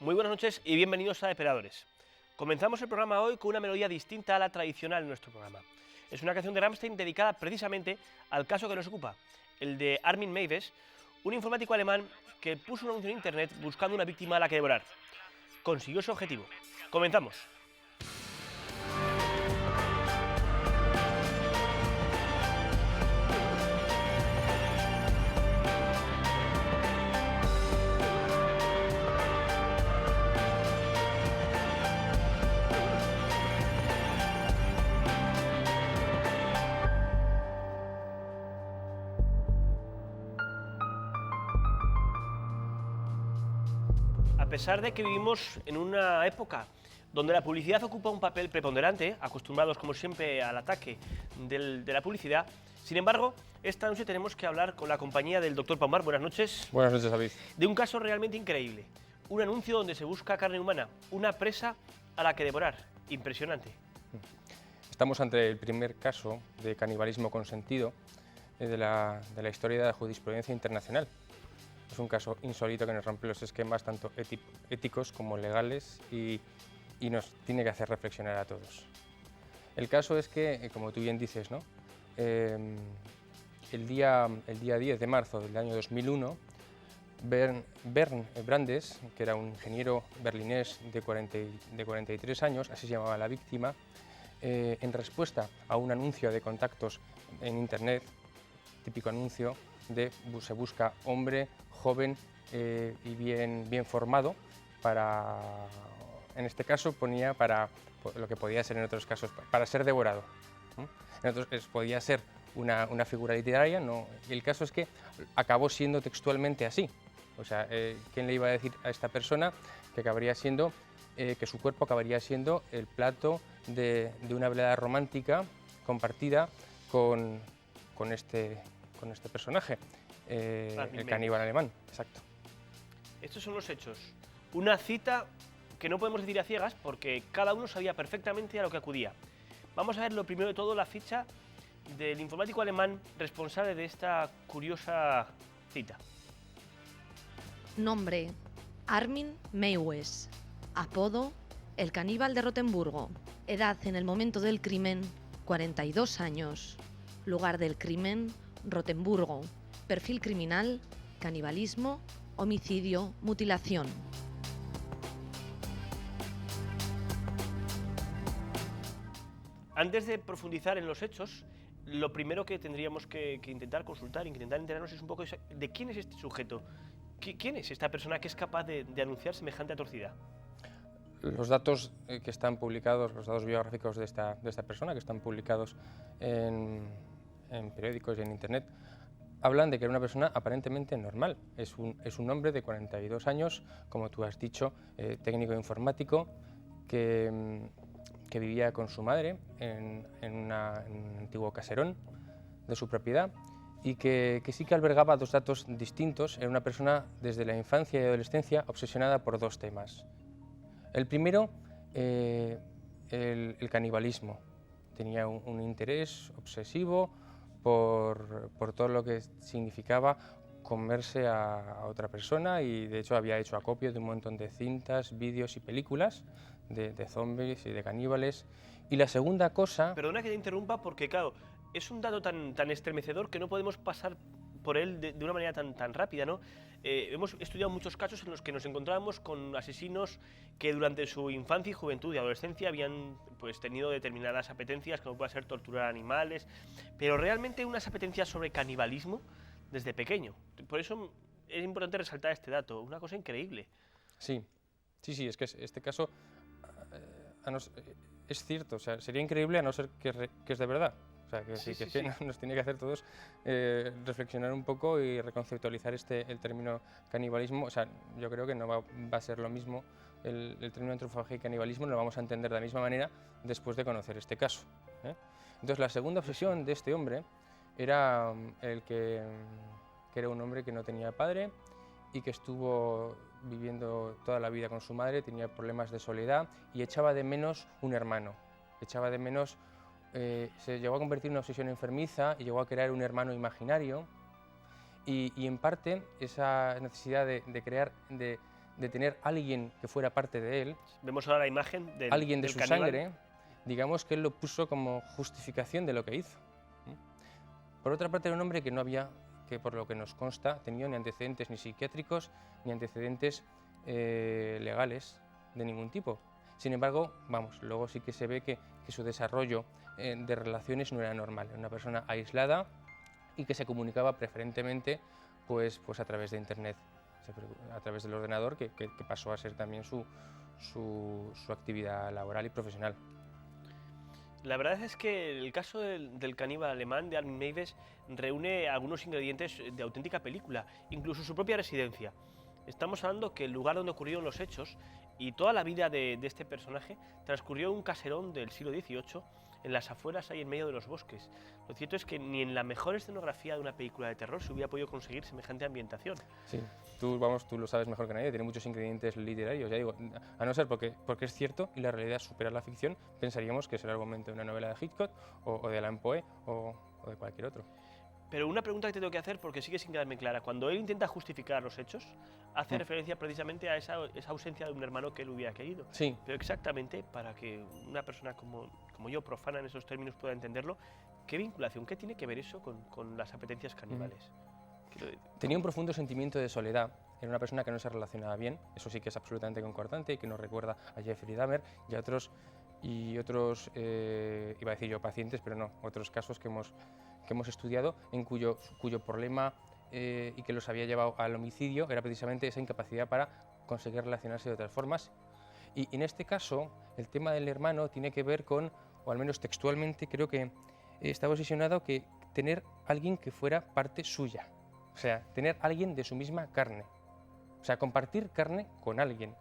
Muy buenas noches y bienvenidos a Depredadores. Comenzamos el programa hoy con una melodía distinta a la tradicional en nuestro programa. Es una canción de Rammstein dedicada precisamente al caso que nos ocupa, el de Armin Meiwes, un informático alemán que puso un anuncio en internet buscando una víctima a la que devorar. Consiguió su objetivo. Comenzamos. A pesar de que vivimos en una época donde la publicidad ocupa un papel preponderante, acostumbrados como siempre al ataque de la publicidad, sin embargo, esta noche tenemos que hablar con la compañía del Dr. Paumar. Buenas noches. Buenas noches, David. De un caso realmente increíble, un anuncio donde se busca carne humana, una presa a la que devorar. Impresionante. Estamos ante el primer caso de canibalismo consentido de la historia de la jurisprudencia internacional. Es un caso insólito que nos rompe los esquemas tanto éticos como legales y nos tiene que hacer reflexionar a todos. El caso es que, como tú bien dices, ¿no? El día 10 de marzo del año 2001, Bernd Brandes, que era un ingeniero berlinés de 43 años, así se llamaba la víctima, en respuesta a un anuncio de contactos en internet, típico anuncio de se busca hombre joven y bien formado para, en este caso ponía para lo que podía ser en otros casos, para ser devorado. En otros podía ser una figura literaria, no, y el caso es que acabó siendo textualmente así. O sea, ¿quién le iba a decir a esta persona que acabaría siendo, que su cuerpo acabaría siendo el plato de una velada romántica compartida con este personaje, el caníbal alemán? Exacto. Estos son los hechos. Una cita que no podemos decir a ciegas porque cada uno sabía perfectamente a lo que acudía. Vamos a ver lo primero de todo la ficha del informático alemán responsable de esta curiosa cita. Nombre: Armin Meiwes. Apodo: el caníbal de Rotemburgo. Edad en el momento del crimen: 42 años. Lugar del crimen: Rotemburgo. Perfil criminal: canibalismo, homicidio, mutilación. Antes de profundizar en los hechos, lo primero que tendríamos que intentar consultar, intentar enterarnos es un poco de quién es este sujeto. ¿Quién es esta persona que es capaz de anunciar semejante atrocidad? Los datos que están publicados, los datos biográficos de esta persona, que están publicados en periódicos y en internet, hablan de que era una persona aparentemente normal. Es un hombre de 42 años, como tú has dicho, técnico informático, que vivía con su madre en un antiguo caserón de su propiedad y que sí que albergaba dos datos distintos. Era una persona desde la infancia y adolescencia obsesionada por dos temas. El primero, el canibalismo. Tenía un interés obsesivo por todo lo que significaba comerse a otra persona y de hecho había hecho acopio de un montón de cintas, vídeos y películas de zombies y de caníbales. Y la segunda cosa... Perdona que te interrumpa porque, claro, es un dato tan estremecedor que no podemos pasar por él de una manera tan rápida, ¿no? Hemos estudiado muchos casos en los que nos encontrábamos con asesinos que durante su infancia y juventud y adolescencia habían pues, tenido determinadas apetencias, como puede ser torturar animales, pero realmente unas apetencias sobre canibalismo desde pequeño. Por eso es importante resaltar este dato, una cosa increíble. Sí, es que este caso es cierto, o sea, sería increíble a no ser que es de verdad. O sea, que sí. Nos tiene que hacer todos reflexionar un poco y reconceptualizar el término canibalismo. O sea, yo creo que no va a ser lo mismo el término antropofagia y canibalismo, no lo vamos a entender de la misma manera después de conocer este caso, ¿eh? Entonces, la segunda obsesión de este hombre era que era un hombre que no tenía padre y que estuvo viviendo toda la vida con su madre, tenía problemas de soledad y echaba de menos un hermano, echaba de menos... se llegó a convertir en una obsesión enfermiza y llegó a crear un hermano imaginario y en parte esa necesidad de de tener alguien que fuera parte de él, Vemos ahora la imagen alguien de del su caníbal. sangre, digamos que él lo puso como justificación de lo que hizo. Por otra parte, era un hombre que no había, que por lo que nos consta, tenía ni antecedentes ni psiquiátricos ni antecedentes legales de ningún tipo. Sin embargo, vamos, luego sí que se ve que su desarrollo de relaciones no era normal. Era una persona aislada y que se comunicaba preferentemente pues a través de Internet, a través del ordenador, que pasó a ser también su actividad laboral y profesional. La verdad es que el caso del caníbal alemán de Armin Meiwes reúne algunos ingredientes de auténtica película, incluso su propia residencia. Estamos hablando que el lugar donde ocurrieron los hechos y toda la vida de este personaje transcurrió en un caserón del siglo XVIII, en las afueras, ahí en medio de los bosques. Lo cierto es que ni en la mejor escenografía de una película de terror se hubiera podido conseguir semejante ambientación. Sí, tú lo sabes mejor que nadie, tiene muchos ingredientes literarios, ya digo, a no ser porque es cierto y la realidad supera la ficción, pensaríamos que es el argumento de una novela de Hitchcock o de Alain Poe o de cualquier otro. Pero una pregunta que te tengo que hacer, porque sigue sin quedarme clara, cuando él intenta justificar los hechos, hace referencia precisamente a esa ausencia de un hermano que él hubiera querido. Sí. Pero exactamente, para que una persona como yo, profana en esos términos, pueda entenderlo, ¿qué vinculación, qué tiene que ver eso con las apetencias caníbales? Tenía un profundo sentimiento de soledad, era una persona que no se relacionaba bien, eso sí que es absolutamente concordante y que nos recuerda a Jeffrey Dahmer y a otros, iba a decir yo pacientes, pero no, otros casos que hemos estudiado en cuyo problema y que los había llevado al homicidio era precisamente esa incapacidad para conseguir relacionarse de otras formas. Y en este caso, el tema del hermano tiene que ver con, o al menos textualmente, creo que estaba obsesionado que tener alguien que fuera parte suya, o sea, tener alguien de su misma carne, o sea, compartir carne con alguien.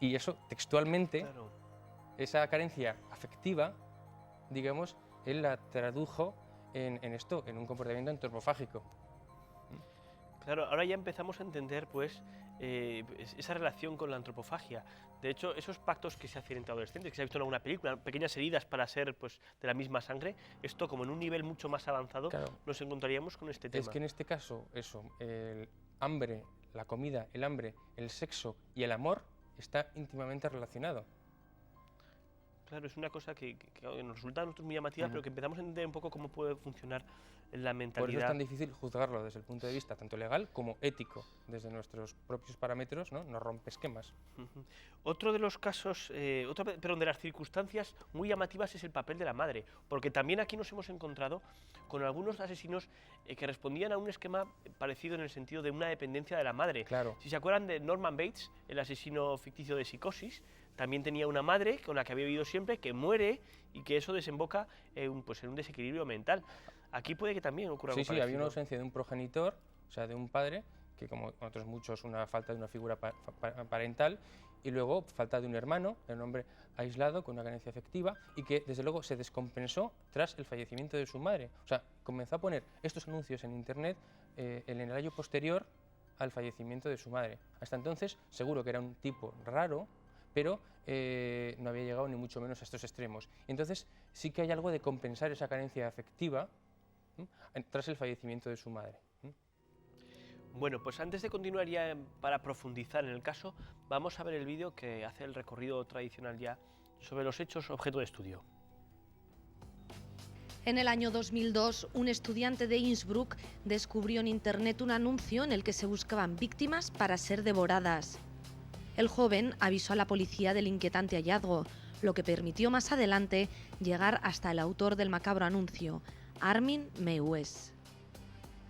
Y eso, textualmente, Claro. Esa carencia afectiva, digamos, él la tradujo en un comportamiento antropofágico. Claro, ahora ya empezamos a entender pues esa relación con la antropofagia. De hecho, esos pactos que se hacen entre adolescentes, que se ha visto en alguna película, pequeñas heridas para ser pues de la misma sangre, esto como en un nivel mucho más avanzado, Claro. nos encontraríamos con este tema. Es que en este caso, eso, el hambre, la comida, el hambre, el sexo y el amor está íntimamente relacionado. Claro, es una cosa que nos resulta a nosotros muy llamativa, pero que empezamos a entender un poco cómo puede funcionar la mentalidad. Por eso es tan difícil juzgarlo desde el punto de vista tanto legal como ético, desde nuestros propios parámetros, ¿no? Nos rompe esquemas. Otro de los casos, de las circunstancias muy llamativas es el papel de la madre, porque también aquí nos hemos encontrado con algunos asesinos que respondían a un esquema parecido en el sentido de una dependencia de la madre. Claro. Si se acuerdan de Norman Bates, el asesino ficticio de Psicosis, también tenía una madre con la que había vivido siempre, que muere y que eso desemboca en un desequilibrio mental. Aquí puede que también ocurra algo Sí, parecido. había una ausencia de un progenitor, o sea, de un padre, que como otros muchos, una falta de una figura parental, y luego falta de un hermano, de un hombre aislado, con una carencia afectiva, y que desde luego se descompensó tras el fallecimiento de su madre. O sea, comenzó a poner estos anuncios en internet en el año posterior al fallecimiento de su madre. Hasta entonces, seguro que era un tipo raro, pero no había llegado ni mucho menos a estos extremos. Entonces, sí que hay algo de compensar esa carencia afectiva tras el fallecimiento de su madre. Bueno, pues antes de continuar ya para profundizar en el caso, vamos a ver el vídeo que hace el recorrido tradicional ya sobre los hechos objeto de estudio. En el año 2002, un estudiante de Innsbruck descubrió en Internet un anuncio en el que se buscaban víctimas para ser devoradas. El joven avisó a la policía del inquietante hallazgo, lo que permitió más adelante llegar hasta el autor del macabro anuncio, Armin Meiwes.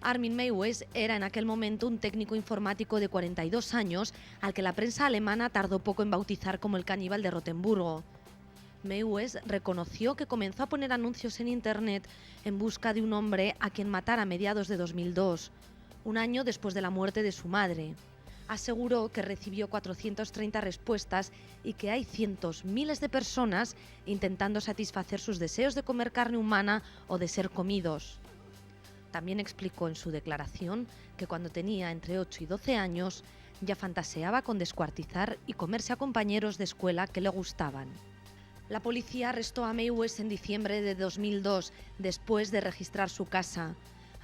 Armin Meiwes era en aquel momento un técnico informático de 42 años al que la prensa alemana tardó poco en bautizar como el caníbal de Rotemburgo. Meiwes reconoció que comenzó a poner anuncios en Internet en busca de un hombre a quien matar a mediados de 2002, un año después de la muerte de su madre. Aseguró que recibió 430 respuestas y que hay cientos, miles de personas intentando satisfacer sus deseos de comer carne humana o de ser comidos. También explicó en su declaración que cuando tenía entre 8 y 12 años ya fantaseaba con descuartizar y comerse a compañeros de escuela que le gustaban. La policía arrestó a Meiwes en diciembre de 2002 después de registrar su casa.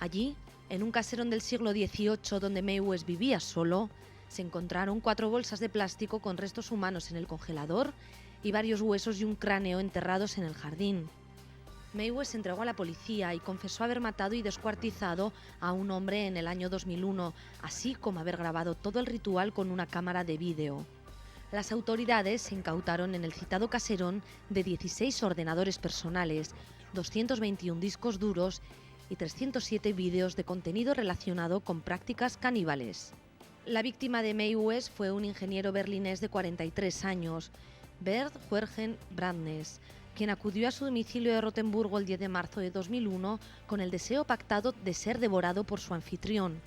Allí, en un caserón del siglo XVIII donde Meiwes vivía solo, se encontraron 4 bolsas de plástico con restos humanos en el congelador y varios huesos y un cráneo enterrados en el jardín. Meiwes se entregó a la policía y confesó haber matado y descuartizado a un hombre en el año 2001, así como haber grabado todo el ritual con una cámara de vídeo. Las autoridades incautaron en el citado caserón de 16 ordenadores personales, 221 discos duros y 307 vídeos de contenido relacionado con prácticas caníbales. La víctima de Meiwes fue un ingeniero berlinés de 43 años, Bert Juergen Brandnes, quien acudió a su domicilio de Rotemburgo el 10 de marzo de 2001 con el deseo pactado de ser devorado por su anfitrión.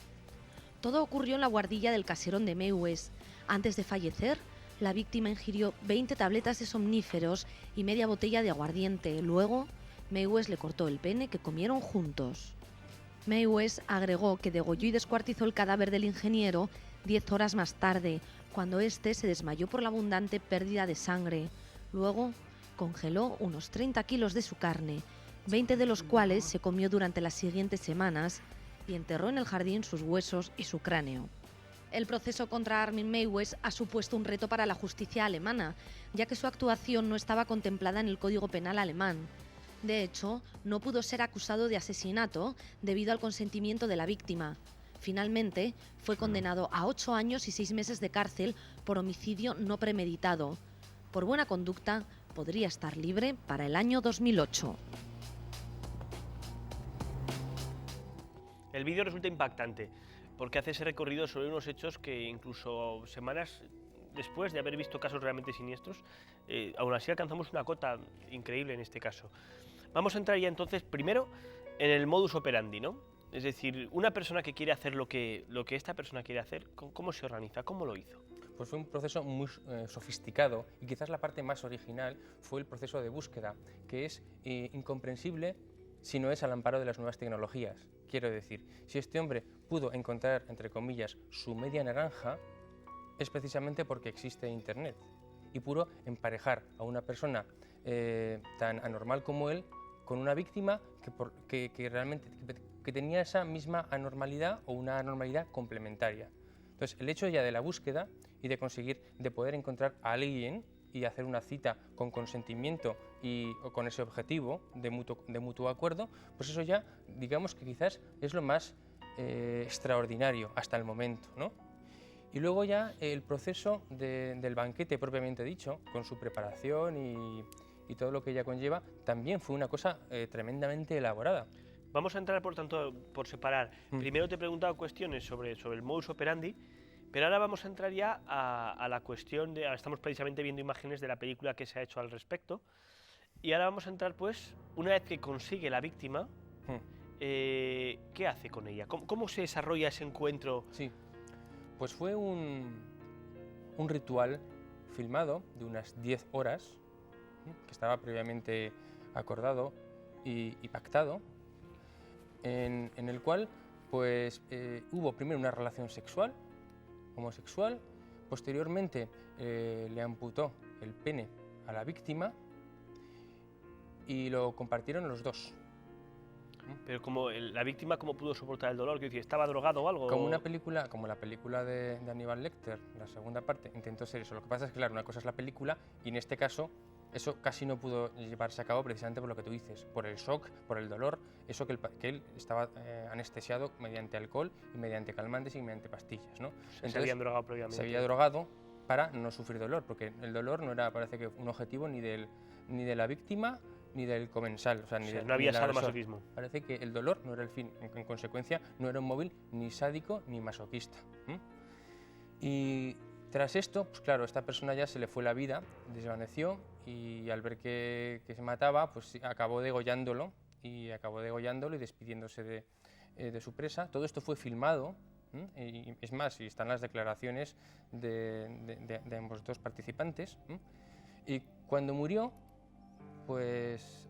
Todo ocurrió en la guardilla del caserón de Meiwes. Antes de fallecer, la víctima ingirió 20 tabletas de somníferos y media botella de aguardiente. Luego, Meiwes le cortó el pene que comieron juntos. Meiwes agregó que degolló y descuartizó el cadáver del ingeniero 10 horas más tarde, cuando éste se desmayó por la abundante pérdida de sangre. Luego, congeló unos 30 kilos de su carne, 20 de los cuales se comió durante las siguientes semanas, y enterró en el jardín sus huesos y su cráneo. El proceso contra Armin Meiwes ha supuesto un reto para la justicia alemana, ya que su actuación no estaba contemplada en el Código Penal alemán. De hecho, no pudo ser acusado de asesinato debido al consentimiento de la víctima. Finalmente, fue condenado a 8 años y 6 meses de cárcel por homicidio no premeditado. Por buena conducta, podría estar libre para el año 2008. El vídeo resulta impactante porque hace ese recorrido sobre unos hechos que incluso semanas después de haber visto casos realmente siniestros, aún así alcanzamos una cota increíble en este caso. Vamos a entrar ya entonces primero en el modus operandi, ¿no? Es decir, una persona que quiere hacer lo que esta persona quiere hacer, ¿cómo se organiza? ¿Cómo lo hizo? Pues fue un proceso muy sofisticado y quizás la parte más original fue el proceso de búsqueda, que es incomprensible si no es al amparo de las nuevas tecnologías. Quiero decir, si este hombre pudo encontrar, entre comillas, su media naranja, es precisamente porque existe Internet y pudo emparejar a una persona tan anormal como él con una víctima que realmente que tenía esa misma anormalidad o una anormalidad complementaria. Entonces, el hecho ya de la búsqueda y de conseguir, de poder encontrar a alguien y hacer una cita con consentimiento o con ese objetivo de mutuo acuerdo, pues eso ya, digamos que quizás es lo más extraordinario hasta el momento, ¿no? Y luego ya el proceso del banquete propiamente dicho, con su preparación y todo lo que ella conlleva, también fue una cosa tremendamente elaborada. Vamos a entrar, por tanto, por separar. Primero te he preguntado cuestiones sobre el modus operandi, pero ahora vamos a entrar ya a la cuestión de... Ahora estamos precisamente viendo imágenes de la película que se ha hecho al respecto, y ahora vamos a entrar, pues, una vez que consigue la víctima, ¿qué hace con ella? ¿Cómo se desarrolla ese encuentro? Sí, pues fue un ritual filmado de unas 10 horas, que estaba previamente acordado y pactado, en el cual pues, hubo primero una relación sexual, homosexual, posteriormente le amputó el pene a la víctima y lo compartieron los dos. Pero como la víctima, ¿cómo pudo soportar el dolor? ¿Estaba drogado o algo? Como la película de Aníbal Lecter, la segunda parte, intentó ser eso. Lo que pasa es que, claro, una cosa es la película y en este caso eso casi no pudo llevarse a cabo precisamente por lo que tú dices, por el shock, por el dolor, eso que él estaba anestesiado mediante alcohol y mediante calmantes y mediante pastillas, ¿no? Entonces, se habían drogado previamente. Se había drogado para no sufrir dolor, porque el dolor no era, parece que, un objetivo ni de la víctima ni del comensal, o sea, no había sadomasoquismo. Parece que el dolor no era el fin, en consecuencia no era un móvil ni sádico ni masoquista. Y tras esto, pues claro, esta persona ya se le fue la vida, desvaneció y al ver que se mataba, pues acabó degollándolo y despidiéndose de su presa. Todo esto fue filmado, y es más, y están las declaraciones de ambos dos participantes. Y cuando murió, pues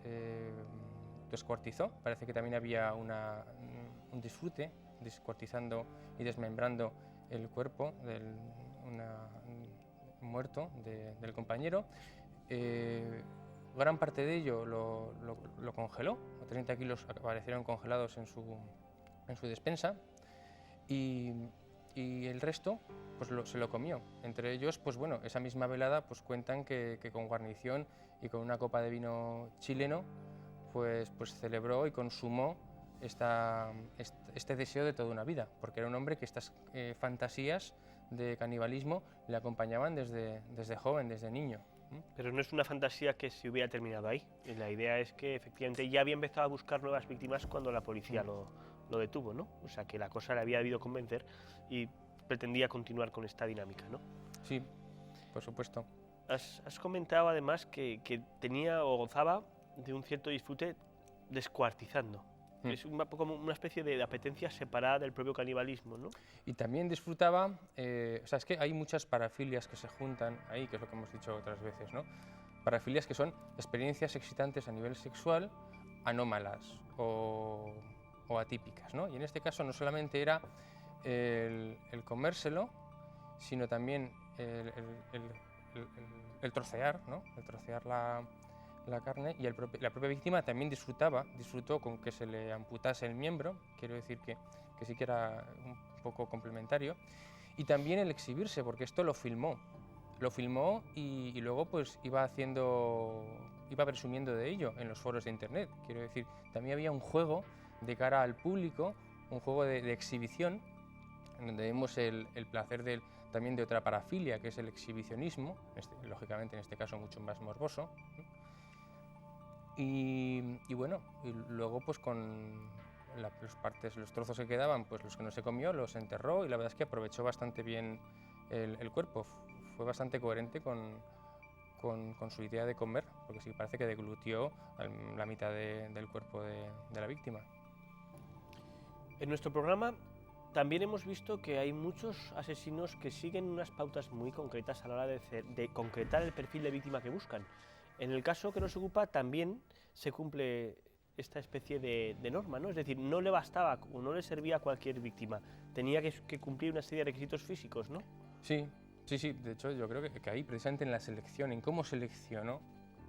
descuartizó, parece que también había un disfrute, descuartizando y desmembrando el cuerpo del muerto del compañero. Gran parte de ello lo congeló, 30 kilos aparecieron congelados en su despensa y y el resto pues se lo comió. Entre ellos, pues bueno, esa misma velada pues cuentan que con guarnición y con una copa de vino chileno pues celebró y consumó este deseo de toda una vida, porque era un hombre que estas fantasías de canibalismo le acompañaban desde joven, desde niño. Pero no es una fantasía que se hubiera terminado ahí. Y la idea es que efectivamente ya había empezado a buscar nuevas víctimas cuando la policía lo detuvo, ¿no? O sea que la cosa le había debido convencer y pretendía continuar con esta dinámica, ¿no? Sí, por supuesto. Has comentado además que tenía o gozaba de un cierto disfrute descuartizando. Es como una especie de apetencia separada del propio canibalismo, ¿no? Y también disfrutaba, o sea, es que hay muchas parafilias que se juntan ahí, que es lo que hemos dicho otras veces, ¿no? Parafilias que son experiencias excitantes a nivel sexual, anómalas o atípicas, ¿no? Y en este caso no solamente era el comérselo, sino también el trocear, ¿no? El trocear la carne, y la propia víctima también disfrutó con que se le amputase el miembro, quiero decir que sí que era un poco complementario, y también el exhibirse, porque esto lo filmó y luego pues iba presumiendo de ello en los foros de internet. Quiero decir, también había un juego de cara al público, un juego de exhibición, en donde vemos el placer también de otra parafilia, que es el exhibicionismo, lógicamente en este caso mucho más morboso. Y bueno, y luego pues con los trozos que quedaban, pues los que no se comió, los enterró, y la verdad es que aprovechó bastante bien el cuerpo. Fue bastante coherente con su idea de comer, porque sí parece que deglutió la mitad del cuerpo de la víctima. En nuestro programa también hemos visto que hay muchos asesinos que siguen unas pautas muy concretas a la hora de concretar el perfil de víctima que buscan. En el caso que nos ocupa también se cumple esta especie de norma, ¿no? Es decir, no le bastaba o no le servía a cualquier víctima, tenía que cumplir una serie de requisitos físicos, ¿no? Sí, de hecho yo creo que ahí precisamente en la selección, en cómo seleccionó,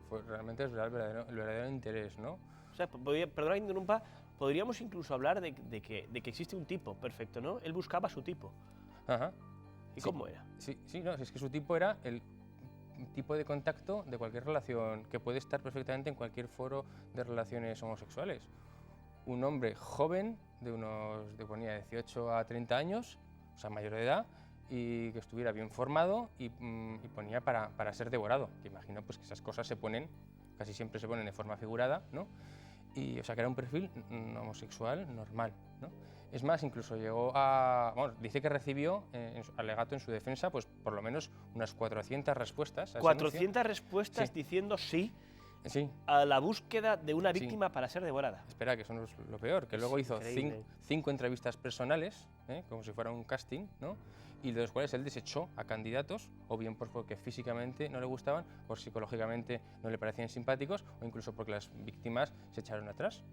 fue realmente el verdadero interés, ¿no? O sea, perdona que interrumpa, podríamos incluso hablar de que existe un tipo perfecto, ¿no? Él buscaba su tipo. Ajá. ¿Y cómo era? Sí, no, es que su tipo era el tipo de contacto de cualquier relación, que puede estar perfectamente en cualquier foro de relaciones homosexuales. Un hombre joven, ponía 18 a 30 años, o sea, mayor de edad, y que estuviera bien formado y ponía para ser devorado. Que imagino pues, que esas cosas casi siempre se ponen de forma figurada, ¿no? Y, o sea, que era un perfil homosexual normal, ¿no? Es más, incluso llegó dice que recibió, alegato en su defensa, pues por lo menos unas 400 respuestas. 400 respuestas diciendo sí a la búsqueda de una víctima para ser devorada. Espera, que eso no es lo peor, que luego hizo 5 entrevistas personales, como si fuera un casting, ¿no? Y de los cuales él desechó a candidatos, o bien porque físicamente no le gustaban, o psicológicamente no le parecían simpáticos, o incluso porque las víctimas se echaron atrás.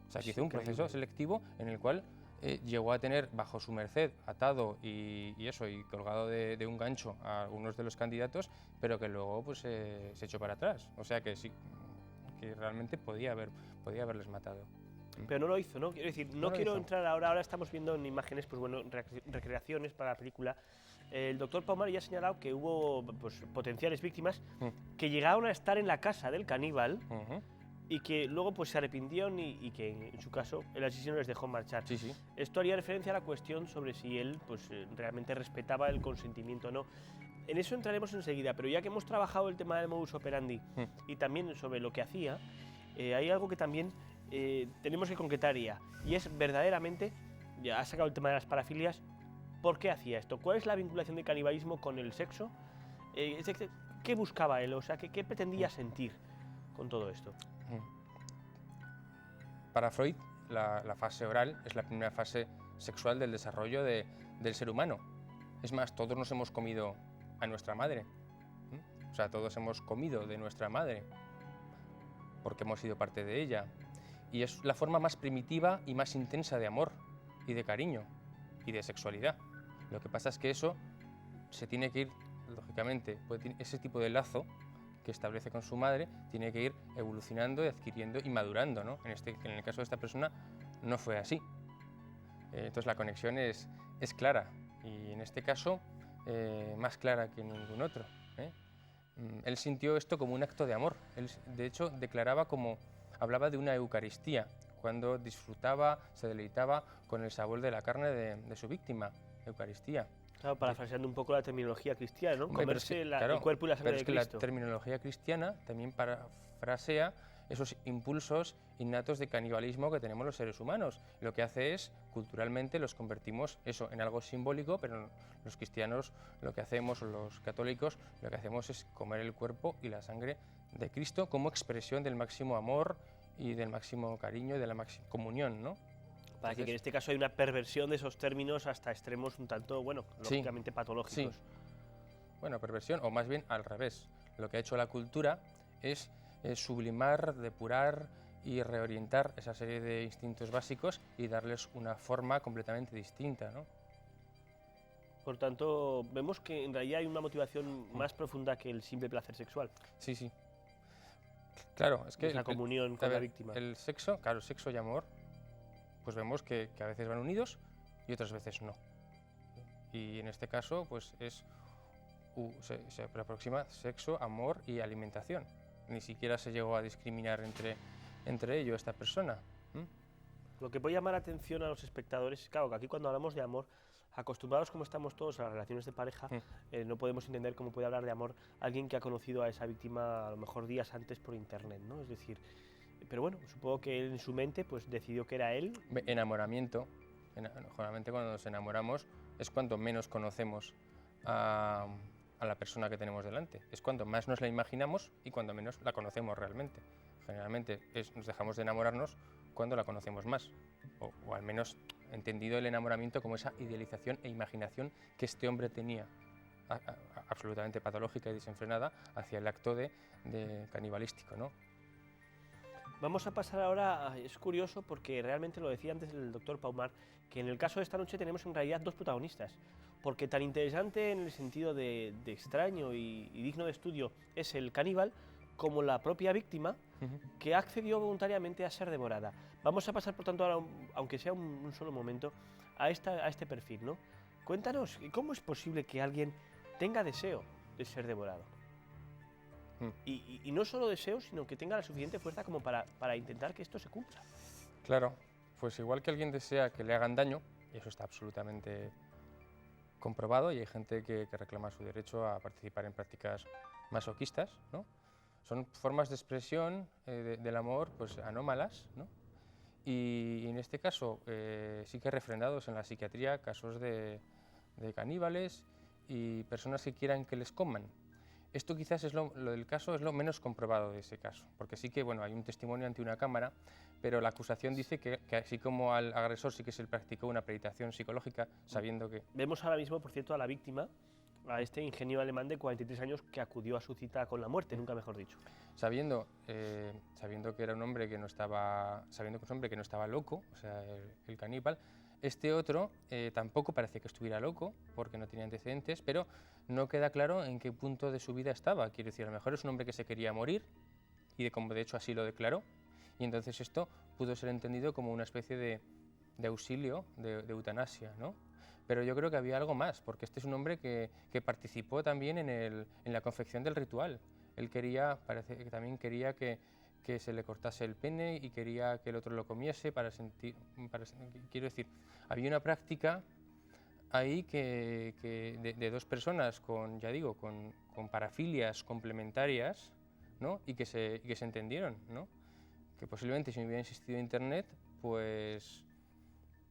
O sea, que hizo un proceso selectivo en el cual llegó a tener bajo su merced, atado y colgado de un gancho a algunos de los candidatos, pero que luego pues, se echó para atrás. O sea que sí, que realmente podía haberles matado. Pero no lo hizo, ¿no? Quiero decir, no quiero entrar ahora estamos viendo en imágenes, pues bueno, recreaciones para la película. El doctor Paumar ya ha señalado que hubo pues, potenciales víctimas que llegaron a estar en la casa del caníbal y que luego pues se arrepintieron y que en su caso el asesino les dejó marchar. Sí. Esto haría referencia a la cuestión sobre si él pues, realmente respetaba el consentimiento o no. En eso entraremos enseguida, pero ya que hemos trabajado el tema del modus operandi y también sobre lo que hacía, hay algo que también tenemos que concretar ya, y es verdaderamente, ya has sacado el tema de las parafilias, ¿por qué hacía esto? ¿Cuál es la vinculación del canibalismo con el sexo? ¿Qué buscaba él? O sea, ¿qué pretendía sentir con todo esto? Para Freud, la fase oral es la primera fase sexual del desarrollo del ser humano. Es más, todos nos hemos comido a nuestra madre. O sea, todos hemos comido de nuestra madre porque hemos sido parte de ella. Y es la forma más primitiva y más intensa de amor y de cariño y de sexualidad. Lo que pasa es que eso se tiene que ir, lógicamente, ese tipo de lazo que establece con su madre tiene que ir evolucionando y adquiriendo y madurando, ¿no? En el caso de esta persona no fue así. Entonces la conexión es clara. y en este caso más clara que ningún otro, ¿eh? Él sintió esto como un acto de amor. Él, de hecho, hablaba de una Eucaristía, cuando disfrutaba, se deleitaba con el sabor de la carne de su víctima, Eucaristía. Claro, parafraseando un poco la terminología cristiana, ¿no? Hombre, Comerse claro, el cuerpo y la sangre pero de es que Cristo. la terminología cristiana también parafrasea esos impulsos innatos de canibalismo que tenemos los seres humanos. Lo que hace es, culturalmente, los convertimos eso en algo simbólico, pero los cristianos lo que hacemos, o los católicos, lo que hacemos es comer el cuerpo y la sangre de Cristo como expresión del máximo amor y del máximo cariño y de la máxima comunión, ¿no? Para que en este caso hay una perversión de esos términos hasta extremos un tanto, bueno, lógicamente patológicos. Sí. Bueno, perversión, o más bien al revés. Lo que ha hecho la cultura es sublimar, depurar y reorientar esa serie de instintos básicos y darles una forma completamente distinta, ¿no? Por tanto, vemos que en realidad hay una motivación más profunda que el simple placer sexual. Sí, sí. Claro, es que... Es la comunión con la víctima. El sexo, claro, sexo y amor, pues vemos que a veces van unidos y otras veces no. Y en este caso, pues se aproxima sexo, amor y alimentación. Ni siquiera se llegó a discriminar entre ellos esta persona. Lo que puede llamar la atención a los espectadores, claro, que aquí cuando hablamos de amor, acostumbrados como estamos todos a las relaciones de pareja, no podemos entender cómo puede hablar de amor alguien que ha conocido a esa víctima a lo mejor días antes por internet, ¿no? Es decir, pero bueno, supongo que él en su mente pues decidió que era él. Enamoramiento. Generalmente cuando nos enamoramos es cuando menos conocemos a la persona que tenemos delante. Es cuando más nos la imaginamos y cuando menos la conocemos realmente. Generalmente nos dejamos de enamorarnos cuando la conocemos más, o al menos entendido el enamoramiento como esa idealización e imaginación que este hombre tenía, absolutamente patológica y desenfrenada, hacia el acto de canibalístico, ¿no? Vamos a pasar ahora, es curioso porque realmente lo decía antes el doctor Paumar, que en el caso de esta noche tenemos en realidad dos protagonistas, porque tan interesante en el sentido de extraño y digno de estudio es el caníbal como la propia víctima que accedió voluntariamente a ser devorada. Vamos a pasar por tanto ahora, aunque sea un solo momento, a este perfil, ¿no? Cuéntanos, ¿cómo es posible que alguien tenga deseo de ser devorado? Y no solo deseo, sino que tenga la suficiente fuerza como para intentar que esto se cumpla. Claro, pues igual que alguien desea que le hagan daño, y eso está absolutamente comprobado, y hay gente que reclama su derecho a participar en prácticas masoquistas, ¿no? Son formas de expresión del amor pues anómalas, ¿no? Y en este caso sí que refrendados en la psiquiatría casos de caníbales y personas que quieran que les coman. Esto quizás es lo del caso, es lo menos comprobado de ese caso, porque sí que bueno, hay un testimonio ante una cámara, pero la acusación dice que así como al agresor sí que se le practicó una peritación psicológica, sabiendo que... Vemos ahora mismo, por cierto, a la víctima, a este ingenio alemán de 43 años que acudió a su cita con la muerte, nunca mejor dicho. Sabiendo que era un hombre que no estaba, sabiendo que es un hombre que no estaba loco, o sea, el caníbal, este otro tampoco parece que estuviera loco, porque no tenía antecedentes, pero no queda claro en qué punto de su vida estaba. Quiero decir, a lo mejor es un hombre que se quería morir, y de hecho así lo declaró, y entonces esto pudo ser entendido como una especie de auxilio, de eutanasia, ¿no? Pero yo creo que había algo más, porque este es un hombre que participó también en la confección del ritual. Él parece que también quería que se le cortase el pene y quería que el otro lo comiese quiero decir, había una práctica ahí de dos personas con parafilias complementarias, ¿no? y que se entendieron, ¿no? Que posiblemente si no hubiera existido Internet, pues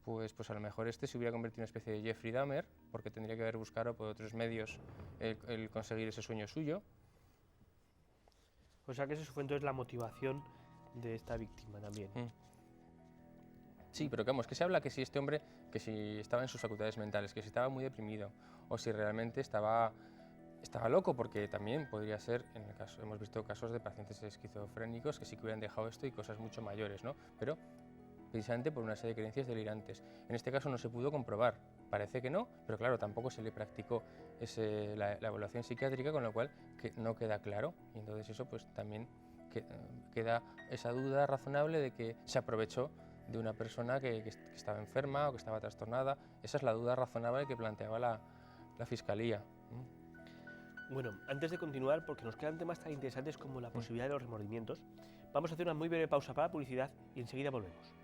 a lo mejor este se hubiera convertido en una especie de Jeffrey Dahmer, porque tendría que haber buscado por otros medios el conseguir ese sueño suyo. O sea que eso fue entonces la motivación de esta víctima también. Sí, pero vamos, que se habla que si este hombre, que si estaba en sus facultades mentales, que si estaba muy deprimido, o si realmente estaba loco, porque también podría ser, hemos visto casos de pacientes esquizofrénicos que sí que hubieran dejado esto y cosas mucho mayores, ¿no? Pero precisamente por una serie de creencias delirantes. En este caso no se pudo comprobar, parece que no, pero claro, tampoco se le practicó la evaluación psiquiátrica, con lo cual no queda claro, y entonces eso pues también queda esa duda razonable de que se aprovechó de una persona que estaba enferma o que estaba trastornada. Esa es la duda razonable que planteaba la Fiscalía. Bueno, antes de continuar, porque nos quedan temas tan interesantes como la posibilidad de los remordimientos, vamos a hacer una muy breve pausa para publicidad y enseguida volvemos.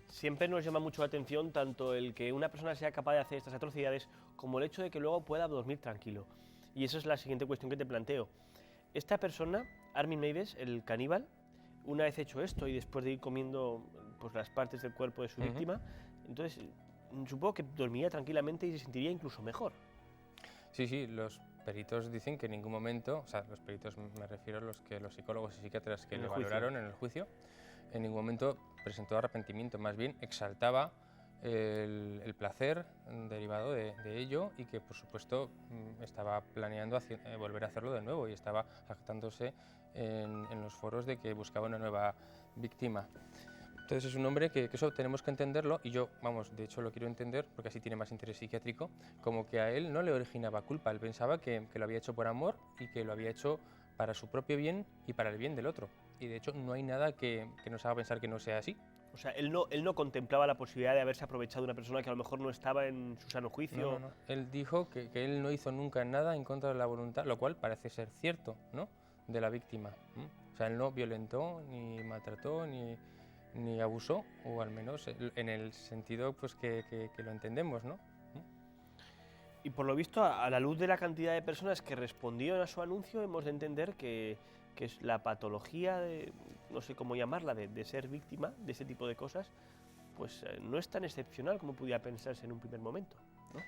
Siempre nos llama mucho la atención tanto el que una persona sea capaz de hacer estas atrocidades como el hecho de que luego pueda dormir tranquilo. Y esa es la siguiente cuestión que te planteo. Esta persona, Armin Meiwes, el caníbal, una vez hecho esto y después de ir comiendo pues, las partes del cuerpo de su víctima, entonces supongo que dormiría tranquilamente y se sentiría incluso mejor. Sí, sí, los peritos dicen que en ningún momento, o sea, los peritos me refiero a los psicólogos y psiquiatras que le valoraron en el juicio, en ningún momento presentó arrepentimiento, más bien exaltaba el placer derivado de ello y que por supuesto estaba planeando volver a hacerlo de nuevo y estaba jactándose en los foros de que buscaba una nueva víctima. Entonces es un hombre que eso tenemos que entenderlo y yo, vamos, de hecho lo quiero entender porque así tiene más interés psiquiátrico, como que a él no le originaba culpa, él pensaba que lo había hecho por amor y que lo había hecho para su propio bien y para el bien del otro. Y de hecho no hay nada que nos haga pensar que no sea así. O sea, él no contemplaba la posibilidad de haberse aprovechado de una persona que a lo mejor no estaba en su sano juicio. No. Él dijo que él no hizo nunca nada en contra de la voluntad, lo cual parece ser cierto, ¿no?, de la víctima. O sea, él no violentó, ni maltrató, ni abusó, o al menos en el sentido pues, que lo entendemos, ¿no? Y por lo visto, a la luz de la cantidad de personas que respondieron a su anuncio, hemos de entender que es la patología, no sé cómo llamarla, de ser víctima de ese tipo de cosas, pues no es tan excepcional como pudiera pensarse en un primer momento, ¿no?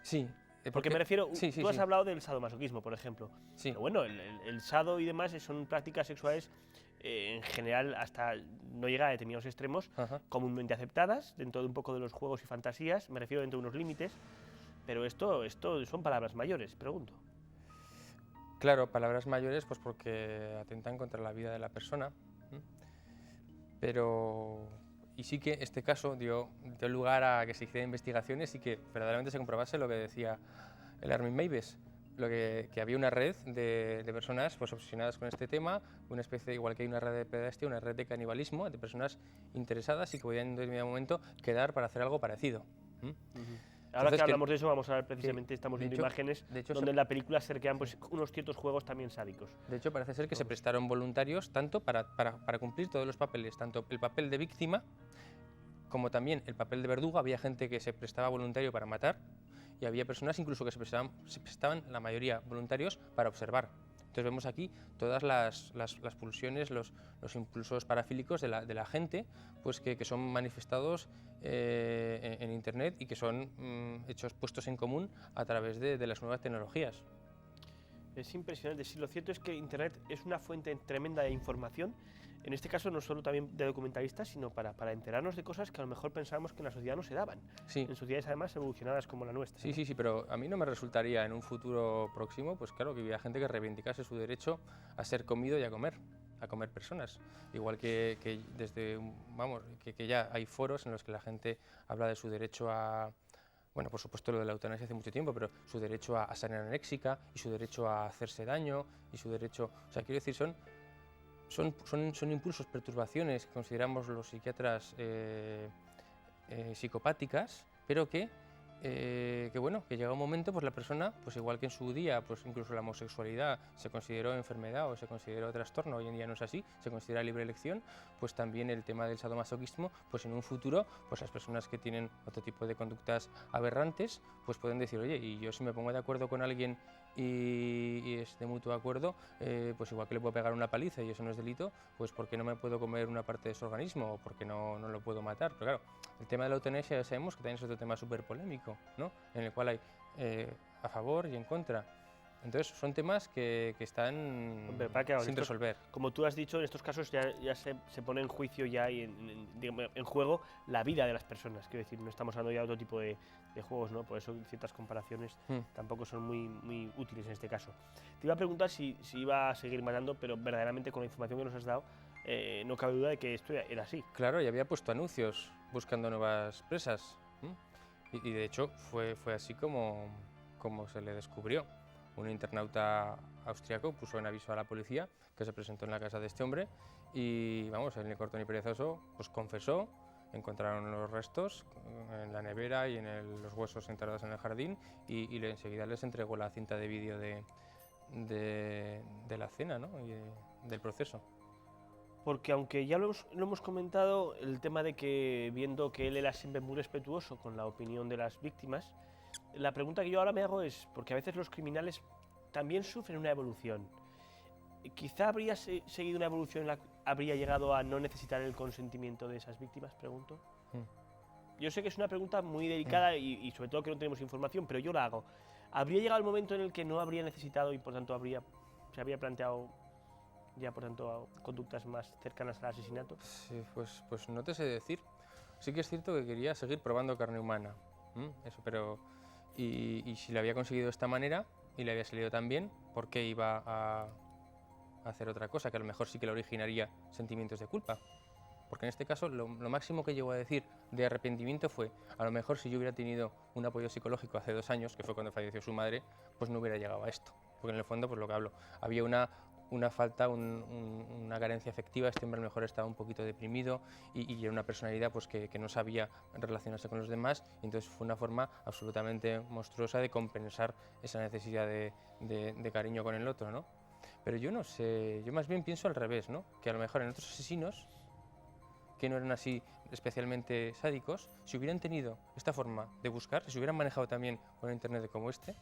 Sí. Porque me refiero, sí, tú has hablado del sadomasoquismo, por ejemplo. Sí. Pero bueno, el sado y demás son prácticas sexuales en general hasta no llegar a determinados extremos, comúnmente aceptadas dentro de un poco de los juegos y fantasías, me refiero dentro de unos límites, pero esto son palabras mayores, pregunto. Claro, palabras mayores pues porque atentan contra la vida de la persona, pero... Y sí que este caso dio lugar a que se hicieran investigaciones y que verdaderamente se comprobase lo que decía el Armin Meiwes, que había una red de personas pues, obsesionadas con este tema, una especie, igual que hay una red de pederastia, una red de canibalismo, de personas interesadas y que podían en determinado momento quedar para hacer algo parecido. Ahora que hablamos de eso, vamos a ver precisamente, estamos viendo imágenes donde en la película se recrean pues, unos ciertos juegos también sádicos. De hecho, parece ser que se prestaron voluntarios tanto para cumplir todos los papeles, tanto el papel de víctima como también el papel de verdugo. Había gente que se prestaba voluntario para matar y había personas incluso que se prestaban la mayoría voluntarios para observar. Entonces vemos aquí todas las pulsiones, los impulsos parafílicos de la gente pues que son manifestados en Internet y que son puestos en común a través de las nuevas tecnologías. Es impresionante, sí, lo cierto es que Internet es una fuente tremenda de información, en este caso no solo también de documentalistas, sino para enterarnos de cosas que a lo mejor pensábamos que en la sociedad no se daban, en sociedades además evolucionadas como la nuestra. Sí, pero a mí no me resultaría en un futuro próximo, pues claro, que hubiera gente que reivindicase su derecho a ser comido y a comer personas, igual que desde, vamos, que ya hay foros en los que la gente habla de su derecho a... Bueno, por supuesto lo de la eutanasia hace mucho tiempo, pero su derecho a ser anoréxica y su derecho a hacerse daño y su derecho... O sea, quiero decir, son impulsos, perturbaciones que consideramos los psiquiatras psicopáticas, pero que llega un momento, pues la persona, pues igual que en su día, pues incluso la homosexualidad se consideró enfermedad o se consideró trastorno, hoy en día no es así, se considera libre elección, pues también el tema del sadomasoquismo, pues en un futuro, pues las personas que tienen otro tipo de conductas aberrantes, pues pueden decir, oye, y yo si me pongo de acuerdo con alguien y es de mutuo acuerdo, pues igual que le puedo pegar una paliza y eso no es delito, pues ¿por qué no me puedo comer una parte de su organismo o por qué no lo puedo matar? Pero claro, el tema de la eutanasia ya sabemos que también es otro tema súper polémico, ¿no?, en el cual hay a favor y en contra. Entonces son temas que están sin resolver. Como tú has dicho, en estos casos ya se pone en juicio ya y en juego la vida de las personas. Quiero decir, no estamos hablando ya de otro tipo de juegos, ¿no? Por eso ciertas comparaciones tampoco son muy útiles en este caso. Te iba a preguntar si iba a seguir matando, pero verdaderamente con la información que nos has dado, no cabe duda de que esto era así. Claro, y había puesto anuncios buscando nuevas presas. Y de hecho fue así como se le descubrió. Un internauta austriaco puso en aviso a la policía que se presentó en la casa de este hombre y, vamos, el ni corto ni perezoso, pues confesó. Encontraron los restos en la nevera y los huesos enterrados en el jardín y enseguida les entregó la cinta de vídeo de la cena, ¿no? Y del proceso. Porque aunque ya lo hemos comentado, el tema de que viendo que él era siempre muy respetuoso con la opinión de las víctimas, la pregunta que yo ahora me hago es, porque a veces los criminales también sufren una evolución. Quizá habría seguido una evolución en la que habría llegado a no necesitar el consentimiento de esas víctimas, pregunto. Yo sé que es una pregunta muy delicada y sobre todo que no tenemos información, pero yo la hago. ¿Habría llegado el momento en el que no habría necesitado y por tanto se habría planteado ya por tanto conductas más cercanas al asesinato? Sí, pues no te sé decir. Sí que es cierto que quería seguir probando carne humana, eso, pero y si lo había conseguido de esta manera y le había salido tan bien, ¿por qué iba a hacer otra cosa que a lo mejor sí que le originaría sentimientos de culpa? Porque en este caso lo máximo que llegó a decir de arrepentimiento fue, a lo mejor si yo hubiera tenido un apoyo psicológico hace 2 años, que fue cuando falleció su madre, pues no hubiera llegado a esto. Porque en el fondo, pues lo que hablo, había una falta, una carencia afectiva, este hombre a lo mejor estaba un poquito deprimido y era una personalidad pues, que no sabía relacionarse con los demás, y entonces fue una forma absolutamente monstruosa de compensar esa necesidad de cariño con el otro, ¿no? Pero yo no sé, yo más bien pienso al revés, ¿no? Que a lo mejor en otros asesinos, que no eran así especialmente sádicos, si hubieran tenido esta forma de buscar, si se hubieran manejado también con internet como este,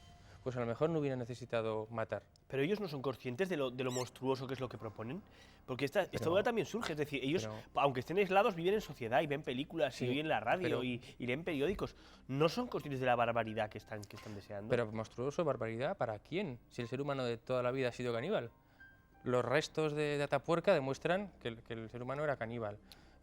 pues a lo mejor no hubieran necesitado matar. Pero ellos no son conscientes de lo monstruoso que es lo que proponen, porque esta duda también surge, es decir, ellos, aunque estén aislados, viven en sociedad y ven películas y oyen la radio y leen periódicos, no son conscientes de la barbaridad que están deseando. Pero monstruoso, barbaridad, ¿para quién? Si el ser humano de toda la vida ha sido caníbal. Los restos de Atapuerca demuestran que el ser humano era caníbal.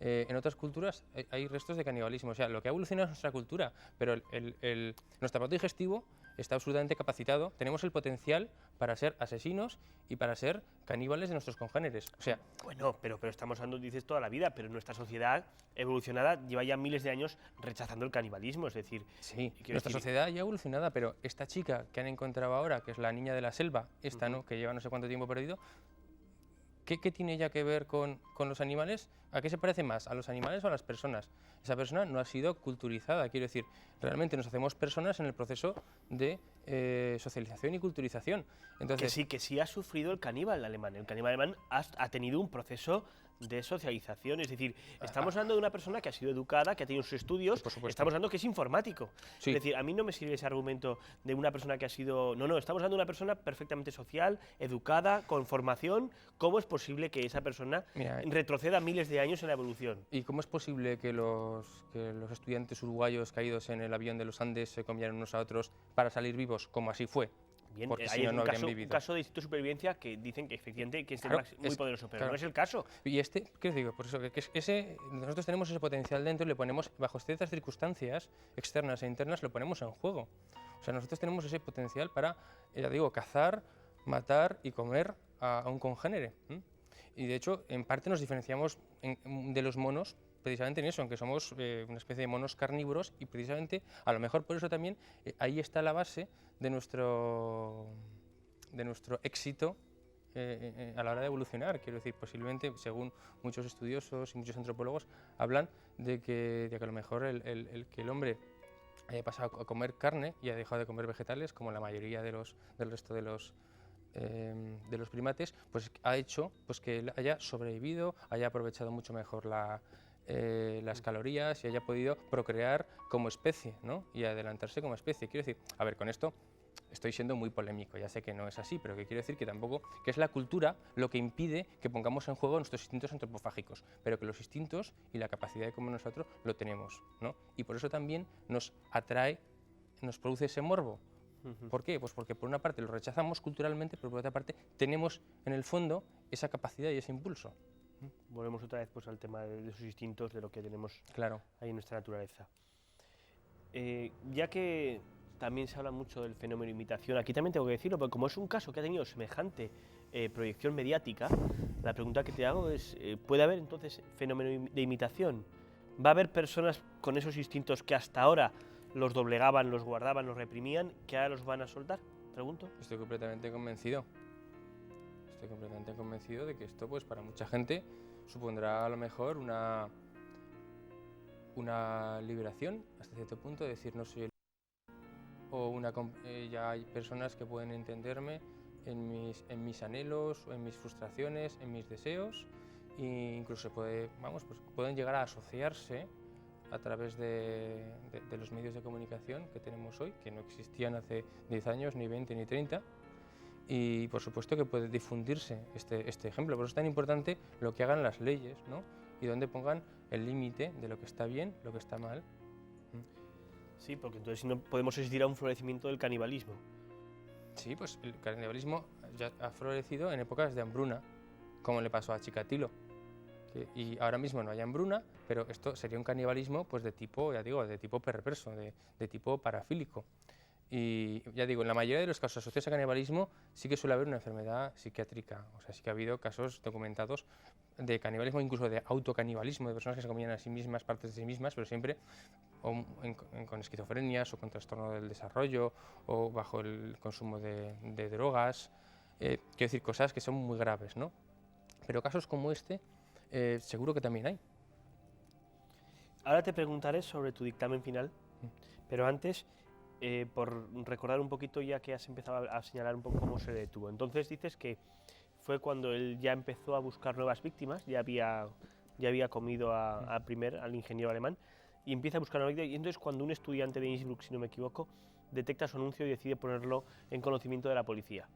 En otras culturas hay restos de canibalismo, o sea, lo que ha evolucionado es nuestra cultura, pero nuestro aparato digestivo está absolutamente capacitado, tenemos el potencial para ser asesinos y para ser caníbales de nuestros congéneres. O sea, bueno, pero estamos hablando, dices, toda la vida, pero nuestra sociedad evolucionada lleva ya miles de años rechazando el canibalismo, es decir... Sí, nuestra sociedad ya evolucionada, pero esta chica que han encontrado ahora, que es la niña de la selva, esta, ¿no?, que lleva no sé cuánto tiempo perdido, ¿qué tiene ella que ver con los animales? ¿A qué se parece más? ¿A los animales o a las personas? Esa persona no ha sido culturizada, quiero decir, realmente nos hacemos personas en el proceso de socialización y culturización. Entonces, que sí ha sufrido el caníbal alemán. El caníbal alemán ha tenido un proceso de socialización, es decir, estamos hablando de una persona que ha sido educada, que ha tenido sus estudios, estamos hablando que es informático. Sí. Es decir, a mí no me sirve ese argumento de una persona que ha sido... No, estamos hablando de una persona perfectamente social, educada, con formación. ¿Cómo es posible que esa persona retroceda miles de años en la evolución? ¿Y cómo es posible que los estudiantes uruguayos caídos en el avión de los Andes se comieran unos a otros para salir vivos, como así fue? Bien, hay un caso de instinto de supervivencia que dicen que efectivamente que es muy poderoso, pero no es el caso. Y ¿qué os digo? Por eso que nosotros tenemos ese potencial dentro y le ponemos, bajo ciertas circunstancias externas e internas, lo ponemos en juego. O sea, nosotros tenemos ese potencial para, ya digo, cazar, matar y comer a un congénere. Y de hecho, en parte nos diferenciamos de los monos precisamente en eso, en que somos una especie de monos carnívoros, y precisamente, a lo mejor por eso también, ahí está la base de nuestro éxito a la hora de evolucionar. Quiero decir, posiblemente, según muchos estudiosos y muchos antropólogos, hablan de que a lo mejor que el hombre haya pasado a comer carne y ha dejado de comer vegetales, como la mayoría del resto de los primates, pues ha hecho pues, que él haya sobrevivido, haya aprovechado mucho mejor las calorías y haya podido procrear como especie, ¿no?, y adelantarse como especie. Quiero decir, a ver, con esto estoy siendo muy polémico, ya sé que no es así, pero que quiero decir que tampoco, que es la cultura lo que impide que pongamos en juego nuestros instintos antropofágicos, pero que los instintos y la capacidad de comer nosotros lo tenemos, ¿no? Y por eso también nos atrae, nos produce ese morbo. ¿Por qué? Pues porque por una parte lo rechazamos culturalmente, pero por otra parte tenemos en el fondo esa capacidad y ese impulso. Volvemos otra vez pues, al tema de esos instintos, de lo que tenemos ahí en nuestra naturaleza. Ya que también se habla mucho del fenómeno imitación, aquí también tengo que decirlo, porque como es un caso que ha tenido semejante proyección mediática, la pregunta que te hago es, ¿puede haber entonces fenómeno de imitación? ¿Va a haber personas con esos instintos que hasta ahora los doblegaban, los guardaban, los reprimían, que ahora los van a soltar? Pregunto. Estoy completamente convencido. Estoy completamente convencido de que esto, pues, para mucha gente supondrá a lo mejor una liberación hasta cierto punto, de decir no soy el o ya hay personas que pueden entenderme en mis anhelos, en mis frustraciones, en mis deseos, e incluso pueden llegar a asociarse a través de los medios de comunicación que tenemos hoy, que no existían hace 10 años, ni 20, ni 30, y por supuesto que puede difundirse este ejemplo. Por eso es tan importante lo que hagan las leyes, ¿no? Y donde pongan el límite de lo que está bien, lo que está mal. Sí, porque entonces si no podemos asistir a un florecimiento del canibalismo. Sí, pues el canibalismo ya ha florecido en épocas de hambruna, como le pasó a Chikatilo. Y ahora mismo no hay hambruna, pero esto sería un canibalismo, pues, de tipo, ya digo, de tipo perverso, de tipo parafílico. Y ya digo, en la mayoría de los casos asociados a canibalismo sí que suele haber una enfermedad psiquiátrica. O sea, sí que ha habido casos documentados de canibalismo, incluso de autocanibalismo, de personas que se comían a sí mismas, partes de sí mismas, pero siempre con esquizofrenias o con trastorno del desarrollo o bajo el consumo de drogas. Quiero decir, cosas que son muy graves, ¿no? Pero casos como este seguro que también hay. Ahora te preguntaré sobre tu dictamen final, pero antes, por recordar un poquito, ya que has empezado a señalar un poco cómo se detuvo. Entonces dices que fue cuando él ya empezó a buscar nuevas víctimas, ya había comido al ingeniero alemán, y empieza a buscar nuevas víctimas, y entonces cuando un estudiante de Innsbruck, si no me equivoco, detecta su anuncio y decide ponerlo en conocimiento de la policía.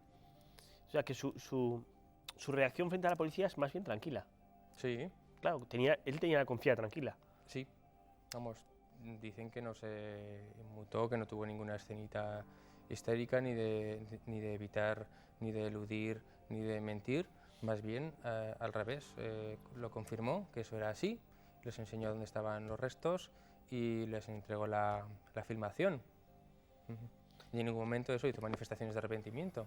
O sea que su reacción frente a la policía es más bien tranquila. Sí. Claro, él tenía la conciencia tranquila. Sí, vamos, dicen que no se inmutó, que no tuvo ninguna escenita histérica, ni de evitar, ni de eludir, ni de mentir. Más bien, al revés, lo confirmó, que eso era así, les enseñó dónde estaban los restos y les entregó la filmación. Y en ningún momento eso hizo manifestaciones de arrepentimiento.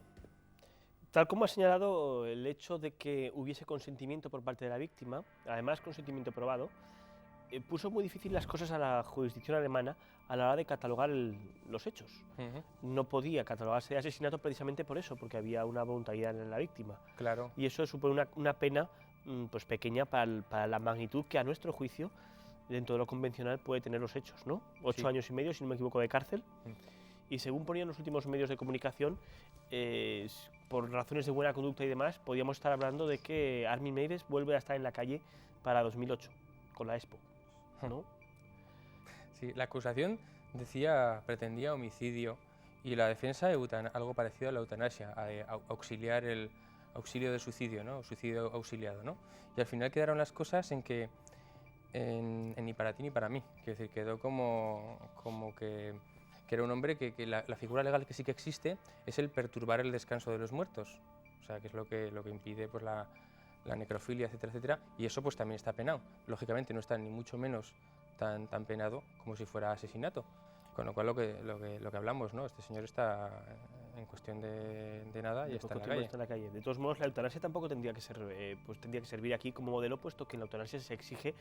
Tal como ha señalado, el hecho de que hubiese consentimiento por parte de la víctima, además consentimiento probado, puso muy difícil las cosas a la jurisdicción alemana a la hora de catalogar los hechos. No podía catalogarse de asesinato precisamente por eso, porque había una voluntariedad en la víctima. Claro. Y eso supone una pena pues pequeña para la magnitud que, a nuestro juicio, dentro de lo convencional puede tener los hechos, ¿no? 8 años y medio, si no me equivoco, de cárcel. Y según ponían los últimos medios de comunicación, por razones de buena conducta y demás, podíamos estar hablando de que Armin Meiwes vuelve a estar en la calle para 2008, con la Expo, ¿no? Sí, la acusación pretendía homicidio, y la defensa algo parecido a la eutanasia, auxiliar el auxilio de suicidio, ¿no? Suicidio auxiliado, ¿no? Y al final quedaron las cosas en que ni para ti ni para mí. Quiero decir, quedó como que era un hombre que la figura legal que sí que existe es el perturbar el descanso de los muertos, o sea, que es lo que impide, pues, la necrofilia, etcétera, etcétera, y eso pues también está penado. Lógicamente no está ni mucho menos tan penado como si fuera asesinato, con lo cual lo que hablamos, ¿no? Este señor está en cuestión de nada y está en la calle. De todos modos, la eutanasia tampoco tendría que servir aquí como modelo, puesto que en la eutanasia se exige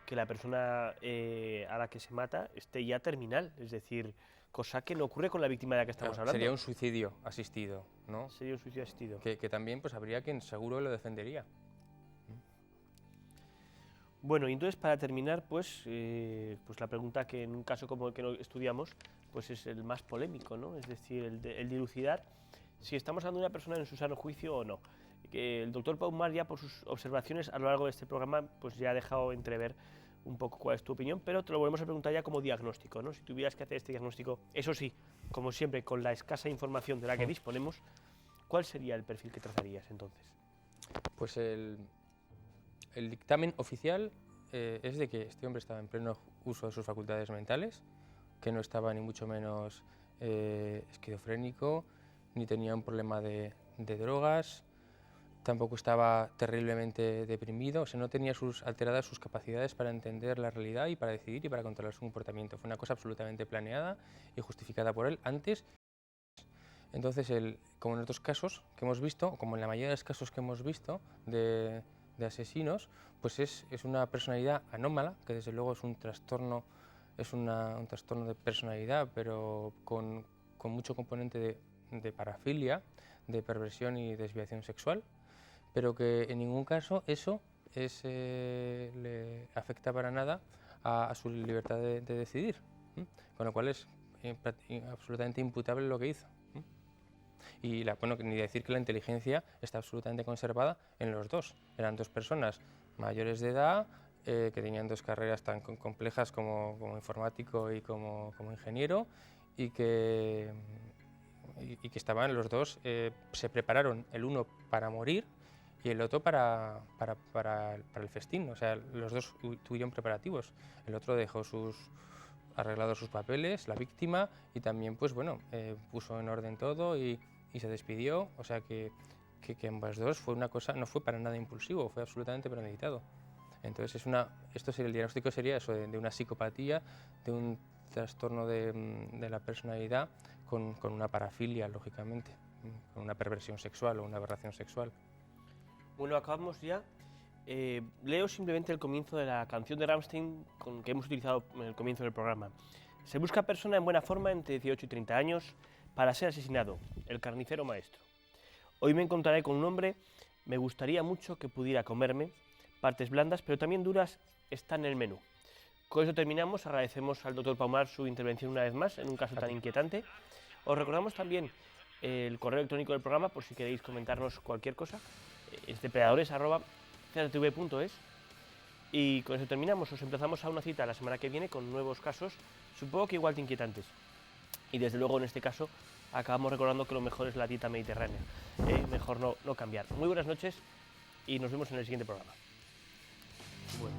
que la persona a la que se mata esté ya terminal, es decir, cosa que no ocurre con la víctima de la que estamos hablando. Sería un suicidio asistido, ¿no? Sería un suicidio asistido. Que también pues habría quien seguro lo defendería. Bueno, y entonces, para terminar, pues la pregunta que en un caso como el que no estudiamos, pues es el más polémico, ¿no? Es decir, el dilucidar si estamos hablando de una persona en su sano juicio o no. El doctor Paumar, ya por sus observaciones a lo largo de este programa, pues ya ha dejado entrever un poco cuál es tu opinión, pero te lo volvemos a preguntar ya como diagnóstico, ¿no? Si tuvieras que hacer este diagnóstico, eso sí, como siempre, con la escasa información de la que disponemos, ¿cuál sería el perfil que trazarías entonces? Pues el dictamen oficial es de que este hombre estaba en pleno uso de sus facultades mentales, que no estaba ni mucho menos esquizofrénico, ni tenía un problema de drogas, tampoco estaba terriblemente deprimido, o sea, no tenía alteradas sus capacidades para entender la realidad y para decidir y para controlar su comportamiento. Fue una cosa absolutamente planeada y justificada por él antes. Entonces, como en otros casos que hemos visto, como en la mayoría de los casos que hemos visto de asesinos, pues es una personalidad anómala, que desde luego es un trastorno, un trastorno de personalidad, pero con mucho componente de parafilia, de perversión y desviación sexual, pero que en ningún caso eso le afecta para nada a su libertad de decidir, con lo cual es absolutamente imputable lo que hizo. Y bueno, ni decir que la inteligencia está absolutamente conservada en los dos. Eran dos personas mayores de edad que tenían dos carreras tan complejas como informático y como ingeniero, y que estaban los dos, se prepararon el uno para morir y el otro para el festín. O sea, los dos tuvieron preparativos. El otro dejó arreglados sus papeles, la víctima, y también pues bueno, puso en orden todo y se despidió. O sea que ambas dos fue una cosa, no fue para nada impulsivo, fue absolutamente premeditado. Entonces el diagnóstico sería eso, de una psicopatía, de un trastorno de la personalidad con una parafilia, lógicamente, con una perversión sexual o una aberración sexual. Bueno, acabamos ya. Leo simplemente el comienzo de la canción de Rammstein que hemos utilizado en el comienzo del programa. Se busca persona en buena forma entre 18 y 30 años para ser asesinado, el carnicero maestro. Hoy me encontraré con un hombre, me gustaría mucho que pudiera comerme, partes blandas pero también duras están en el menú. Con eso terminamos, agradecemos al doctor Paumar su intervención una vez más en un caso tan inquietante. Os recordamos también el correo electrónico del programa por si queréis comentarnos cualquier cosa, es depredadores@crtv.es. Y con eso terminamos, os emplazamos a una cita la semana que viene con nuevos casos, supongo que igual de inquietantes. Y desde luego en este caso acabamos recordando que lo mejor es la dieta mediterránea, mejor no cambiar. Muy buenas noches y nos vemos en el siguiente programa. Bueno.